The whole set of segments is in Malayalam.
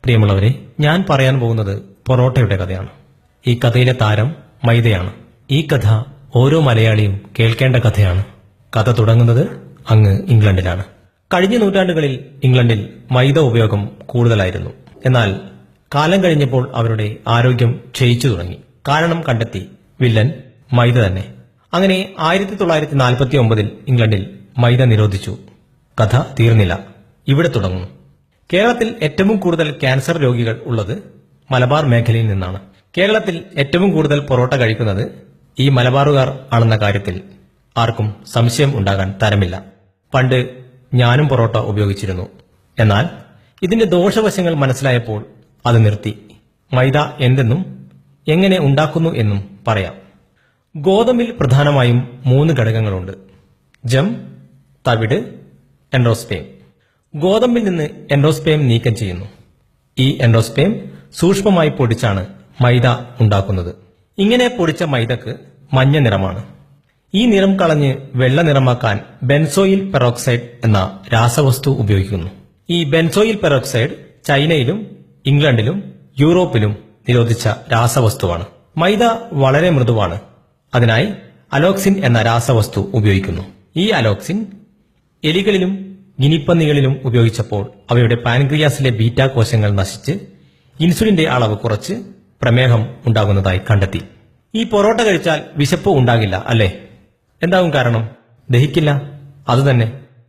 പ്രിയമുള്ളവരെ, ഞാൻ പറയാൻ പോകുന്നത് പൊറോട്ടയുടെ കഥയാണ്. ഈ കഥയിലെ താരം മൈദയാണ്. ഈ കഥ ഓരോ മലയാളിയും കേൾക്കേണ്ട കഥയാണ്. കഥ തുടങ്ങുന്നത് അങ്ങ് ഇംഗ്ലണ്ടിലാണ്. കഴിഞ്ഞ നൂറ്റാണ്ടുകളിൽ ഇംഗ്ലണ്ടിൽ മൈദ ഉപയോഗം കൂടുതലായിരുന്നു. എന്നാൽ കാലം കഴിഞ്ഞപ്പോൾ അവരുടെ ആരോഗ്യം ക്ഷയിച്ചു തുടങ്ങി. കാരണം കണ്ടെത്തി വില്ലൻ മൈദ തന്നെ. അങ്ങനെ 1949 ഇംഗ്ലണ്ടിൽ മൈദ നിരോധിച്ചു. കഥ തീർന്നില്ല, ഇവിടെ തുടങ്ങുന്നു. കേരളത്തിൽ ഏറ്റവും കൂടുതൽ ക്യാൻസർ രോഗികൾ ഉള്ളത് മലബാർ മേഖലയിൽ നിന്നാണ്. കേരളത്തിൽ ഏറ്റവും കൂടുതൽ പൊറോട്ട കഴിക്കുന്നത് ഈ മലബാറുകാർ ആണെന്ന കാര്യത്തിൽ ആർക്കും സംശയം ഉണ്ടാകാൻ തരമില്ല. പണ്ട് ഞാനും പൊറോട്ട ഉപയോഗിച്ചിരുന്നു. എന്നാൽ ഇതിന്റെ ദോഷവശങ്ങൾ മനസ്സിലായപ്പോൾ അത് നിർത്തി. മൈദ എന്തെന്നും എങ്ങനെ ഉണ്ടാക്കുന്നു എന്നും പറയാം. ഗോതമ്പിൽ പ്രധാനമായും 3 ഘടകങ്ങളുണ്ട്: ജം, തവിട്, എൻഡോസ്പേം. ഗോതമ്പിൽ നിന്ന് എൻഡോസ്പേം നീക്കം ചെയ്യുന്നു. ഈ എൻഡോസ്പേം സൂക്ഷ്മമായി പൊടിച്ചാണ് മൈദ ഉണ്ടാക്കുന്നത്. ഇങ്ങനെ പൊടിച്ച മൈദക്ക് മഞ്ഞ നിറമാണ്. ഈ നിറം കളഞ്ഞ് വെള്ള നിറമാക്കാൻ ബെൻസോയിൽ പെറോക്സൈഡ് എന്ന രാസവസ്തു ഉപയോഗിക്കുന്നു. ഈ ബെൻസോയിൽ പെറോക്സൈഡ് ചൈനയിലും ഇംഗ്ലണ്ടിലും യൂറോപ്പിലും നിരോധിച്ച രാസവസ്തുവാണ്. മൈദ വളരെ മൃദുവാണ്. അതിനായി അലോക്സിൻ എന്ന രാസവസ്തു ഉപയോഗിക്കുന്നു. ഈ അലോക്സിൻ എലികളിലും ഗിനിപ്പന്നികളിലും ഉപയോഗിച്ചപ്പോൾ അവയുടെ പാൻക്രിയാസിലെ ബീറ്റാ കോശങ്ങൾ നശിച്ച് ഇൻസുലിന്റെ അളവ് കുറച്ച് പ്രമേഹം ഉണ്ടാകുന്നതായി കണ്ടെത്തി. ഈ പൊറോട്ട കഴിച്ചാൽ വിശപ്പ് ഉണ്ടാകില്ല അല്ലേ? എന്താകും കാരണം? ദഹിക്കില്ല. അതുതന്നെ,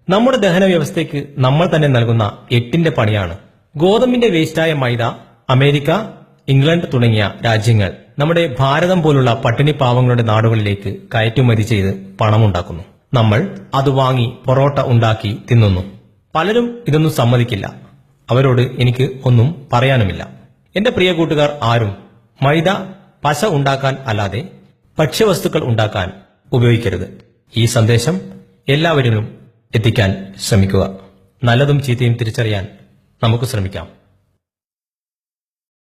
നമ്മുടെ ദഹന വ്യവസ്ഥയ്ക്ക് നമ്മൾ തന്നെ നൽകുന്ന എട്ടിന്റെ പണിയാണ്. ഗോതമ്പിന്റെ വേസ്റ്റായ മൈദ അമേരിക്ക, ഇംഗ്ലണ്ട് തുടങ്ങിയ രാജ്യങ്ങൾ നമ്മുടെ ഭാരതം പോലുള്ള പട്ടിണി പാവങ്ങളുടെ നാടുകളിലേക്ക് കയറ്റുമതി ചെയ്ത് പണമുണ്ടാക്കുന്നു. നമ്മൾ അത് വാങ്ങി പൊറോട്ട ഉണ്ടാക്കി തിന്നുന്നു. പലരും ഇതൊന്നും സമ്മതിക്കില്ല. അവരോട് എനിക്ക് ഒന്നും പറയാനുമില്ല. എന്റെ പ്രിയ കൂട്ടുകാർ ആരും മൈദ പശ ഉണ്ടാക്കാൻ അല്ലാതെ ഭക്ഷ്യവസ്തുക്കൾ ഉണ്ടാക്കാൻ ഉപയോഗിക്കരുത്. ഈ സന്ദേശം എല്ലാവരിലും എത്തിക്കാൻ ശ്രമിക്കുക. നല്ലതും ചീത്തയും തിരിച്ചറിയാൻ നമുക്ക് ശ്രമിക്കാം.